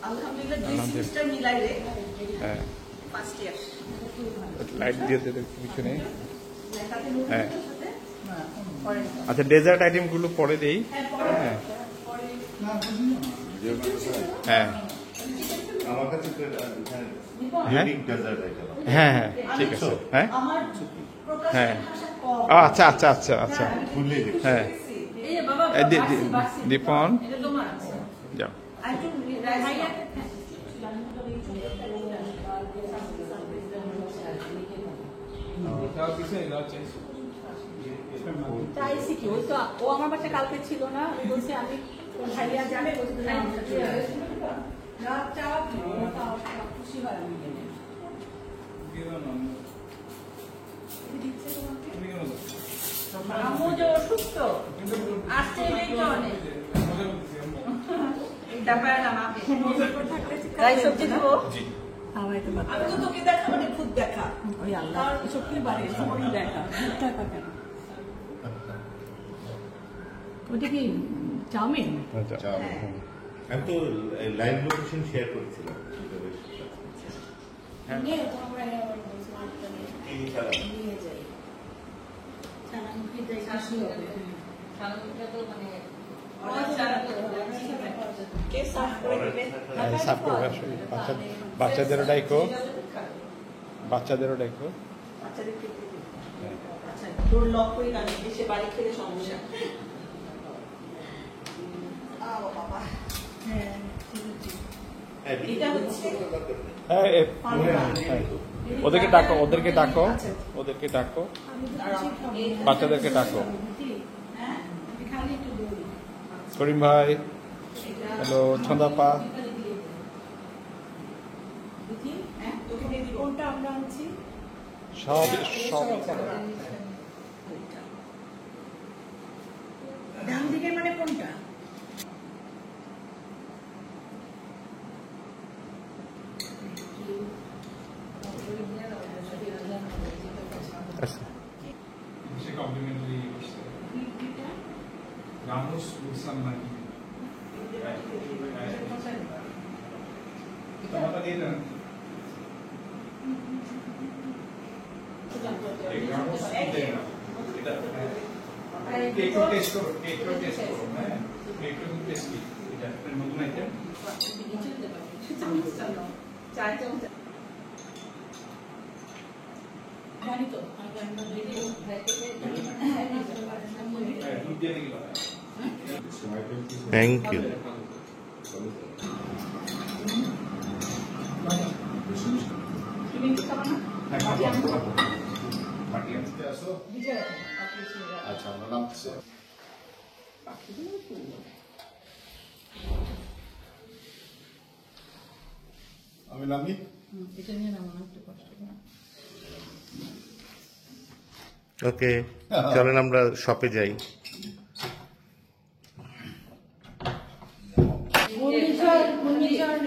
আলহামদুলিল্লাহ দুই সেমিস্টার মিলাই রে। হ্যাঁ ফার্স্ট ইয়ার। লাইট দিয়ে দে পিছনে। হ্যাঁ আচ্ছা ডেজার্ট আইটেমগুলো পরে দেই। হ্যাঁ হ্যাঁ আমার কাছে হ্যাঁ হ্যাঁ হ্যাঁ ঠিক আছে। হ্যাঁ হ্যাঁ আচ্ছা আচ্ছা আচ্ছা আচ্ছা হ্যাঁ দীপন যাও। চাইছি কি ওই তো ও আমার বাচ্চা কালকে ছিল না, আমি বলছি আমি ভাইয়া যাবে খুশি হয় আমি আম্মু যে অসুস্থ আসছে এই কারণে সবজি দেবো। আমি তো তোকে দেখা মানে খুব দেখা ওই আল্লাহ সত্যি বাড়ি সবই দেখা কেন ওটা কি চাউমিন? আমি তো লাইভ লোকেশন শেয়ার করেছিলাম। বাচ্চাদেরও ডাইকো বাচ্চাদেরও ডাইকো তোর লক করে না এসে বাড়ি খেলে সমস্যা। ওদেরকে ডাকো ওদেরকে ডাকো ওদেরকে ডাকো বাচ্চাদেরকে ডাকো। করিম ভাই হ্যালো ছন্দাপা কোনটা আমরা আনছি সব সব ডান দিকে মানে কোনটা? Thank you. আচ্ছা আমরা নামছি। আমি নামি। ওকে চলেন আমরা শপে যাই। ঘূর্ণিঝড়